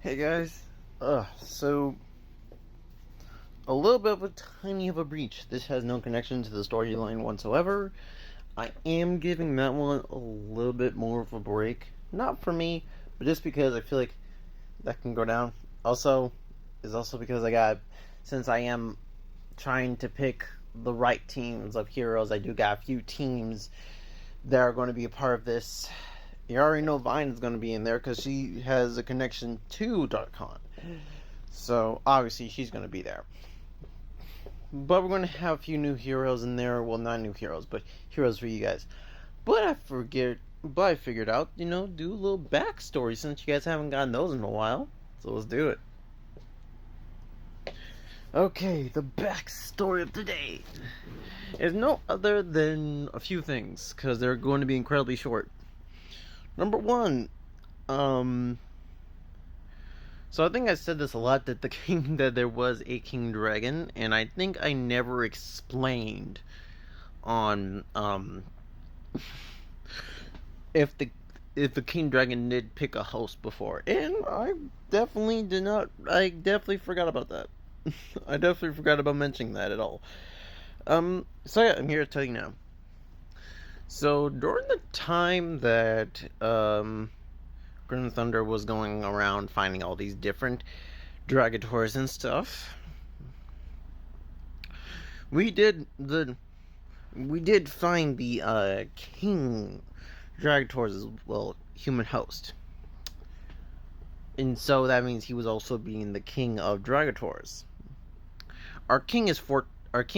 Hey guys, so a little bit of a tiny of a breach. This has no connection to the storyline whatsoever. I am giving that one a little bit more of a break. Not for me, but just because I feel like that can go down. Also, is also because since I am trying to pick the right teams of heroes, I do got a few teams that are going to be a part of this. You already know Vine is going to be in there because she has a connection to Darkon. So obviously she's going to be there. But we're going to have a few new heroes in there. Well, not new heroes, but heroes for you guys. But I figured out, do a little backstory since you guys haven't gotten those in a while. So let's do it. Okay, the backstory of today is no other than a few things because they're going to be incredibly short. Number one, so I think I said this a lot that that there was a king dragon, and I think I never explained on if the king dragon did pick a host before, and I definitely did not. I definitely forgot about that. I definitely forgot about mentioning that at all. So yeah, I'm here to tell you now. So during the time that Crimson Thunder was going around finding all these different Dragators and stuff, we did find the King Dragators as well, human host, and so that means he was also being the king of Dragators. Our king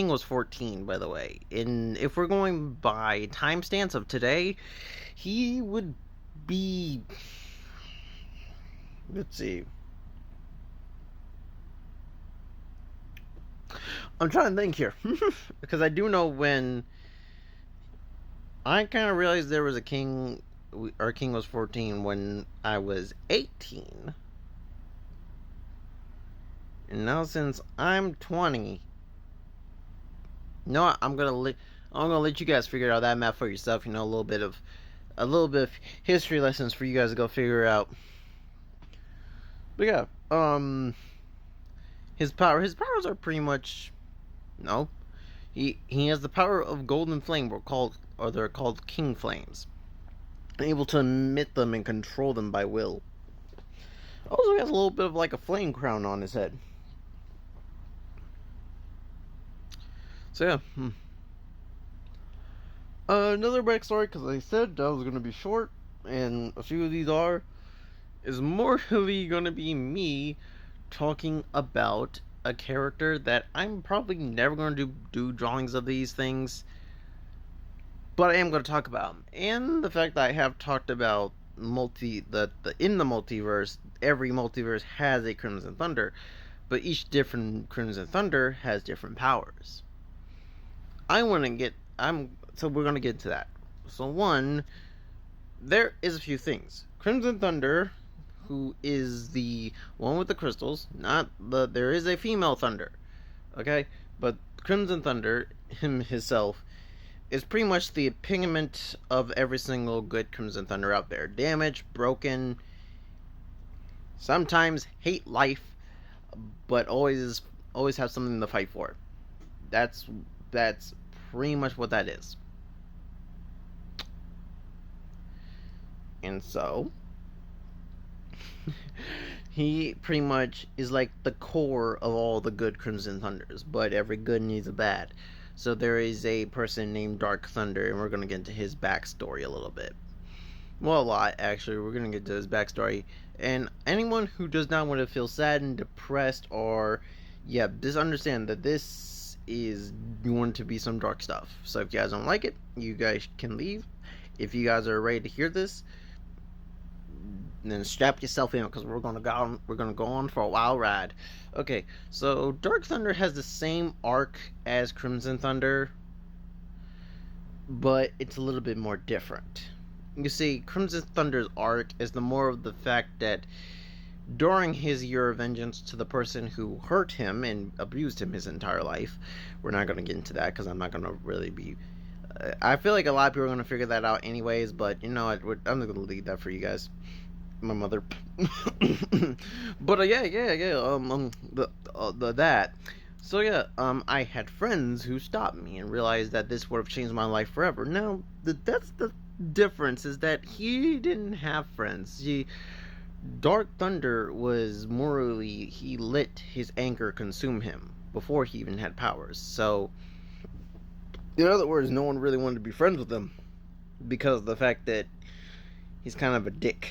was 14, by the way. And if we're going by timestamps of today, he would be. Let's see. I'm trying to think here. Because I do know when. I kind of realized there was a king. Our king was 14 when I was 18. And now since I'm 20. No, I'm gonna let you guys figure out that math for yourself. A little bit of history lessons for you guys to go figure out. But yeah, his powers are pretty much no. He has the power of golden flame, they're called king flames, able to emit them and control them by will. Also, he has a little bit of like a flame crown on his head. So yeah. Another backstory, because I said that was going to be short, and a few of these is more really going to be me talking about a character that I'm probably never going to do drawings of these things, but I am going to talk about them. And the fact that I have talked about in the multiverse, every multiverse has a Crimson Thunder, but each different Crimson Thunder has different powers. So we're gonna get to that. So one, there is a few things. Crimson Thunder, who is the one with the crystals, there is a female Thunder, okay? But Crimson Thunder, himself, is pretty much the epitome of every single good Crimson Thunder out there. Damaged, broken, sometimes hate life, but always have something to fight for. That's pretty much what that is. And so he pretty much is like the core of all the good Crimson Thunders, but every good needs a bad. So there is a person named Dark Thunder, and we're going to get into his backstory a little bit. Well, a lot, actually. We're going to get to his backstory. And anyone who does not want to feel sad and depressed, or, just understand that this is going to be some dark stuff. So if you guys don't like it, you guys can leave. If you guys are ready to hear this, then strap yourself in because we're gonna go on for a wild ride. Okay, so Dark Thunder has the same arc as Crimson Thunder, but it's a little bit more different. You see, Crimson Thunder's arc is the more of the fact that during his year of vengeance to the person who hurt him and abused him his entire life, we're not going to get into that because I'm not going to really be. I feel like a lot of people are going to figure that out anyways, but I'm not going to leave that for you guys. my mother. But yeah. The that. So yeah, I had friends who stopped me and realized that this would have changed my life forever. Now, that's the difference, is that he didn't have friends. Dark Thunder was morally, he let his anger consume him before he even had powers. So, in other words, no one really wanted to be friends with him because of the fact that he's kind of a dick.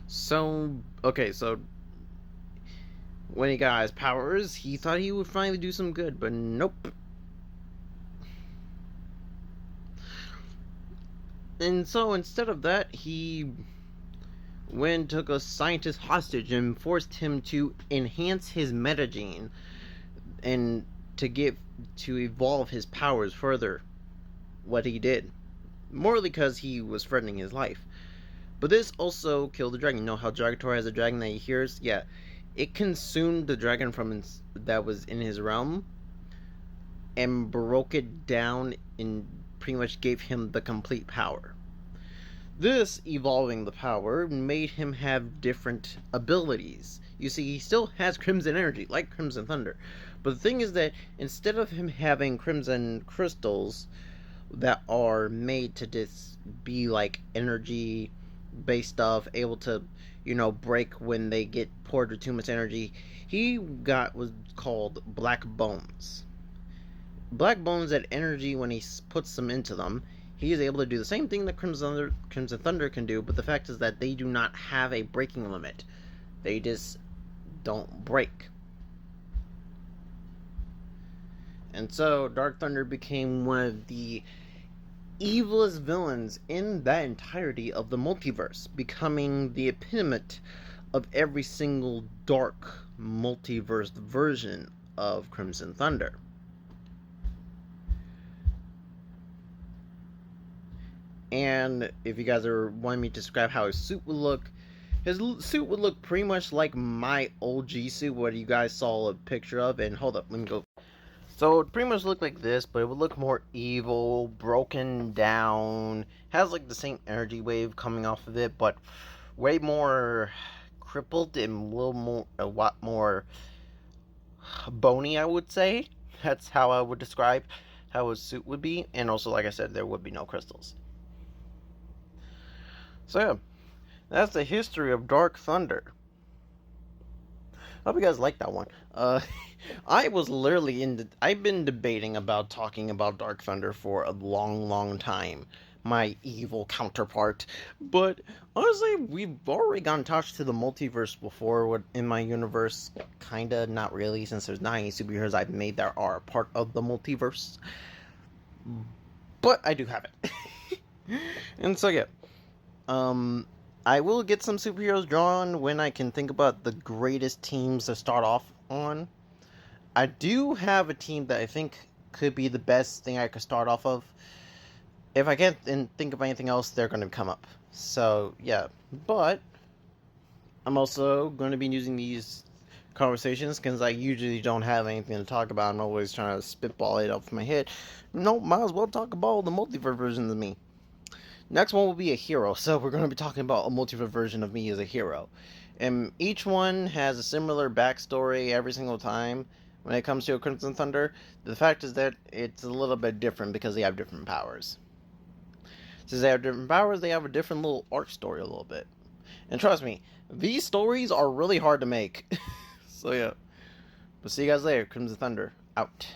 So, okay, so when he got his powers, he thought he would finally do some good, but nope. And so instead of that, he went and took a scientist hostage and forced him to enhance his metagene and to evolve his powers further. What he did, more because he was threatening his life. But this also killed the dragon. You know how Dragator has a dragon that he hears? Yeah, it consumed the dragon that was in his realm and broke it down and pretty much gave him the complete power. This evolving the power made him have different abilities. You see, he still has Crimson Energy, like Crimson Thunder. But the thing is that instead of him having Crimson Crystals that are made to just be like energy based stuff, able to, break when they get poured with too much energy, he got was called Black Bones. Black Bones had energy when he puts them into them. He is able to do the same thing that Crimson Thunder can do, but the fact is that they do not have a breaking limit. They just don't break. And so Dark Thunder became one of the evilest villains in that entirety of the multiverse, becoming the epitome of every single dark multiverse version of Crimson Thunder. And if you guys are wanting me to describe how his suit would look, his suit would look pretty much like my OG suit, what you guys saw a picture of. And hold up, let me go. So it pretty much looked like this, but it would look more evil, broken down, has like the same energy wave coming off of it, but way more crippled and a lot more bony, I would say. That's how I would describe how his suit would be. And also, like I said, there would be no crystals. So yeah, that's the history of Dark Thunder. I hope you guys like that one. I was literally I've been debating about talking about Dark Thunder for a long time. My evil counterpart. But honestly, we've already gotten touched to the multiverse before in my universe. Kinda, not really, since there's not any superheroes I've made that are a part of the multiverse. But I do have it. And so yeah. I will get some superheroes drawn when I can think about the greatest teams to start off on. I do have a team that I think could be the best thing I could start off of. If I can't think of anything else, they're going to come up. So, yeah. But I'm also going to be using these conversations because I usually don't have anything to talk about. I'm always trying to spitball it off my head. No, might as well talk about the multiverse versions of me. Next one will be a hero, so we're going to be talking about a multiverse version of me as a hero. And each one has a similar backstory every single time when it comes to a Crimson Thunder. The fact is that it's a little bit different because they have different powers. Since they have different powers, they have a different little arc story a little bit. And trust me, these stories are really hard to make. So yeah. But see you guys later. Crimson Thunder, out.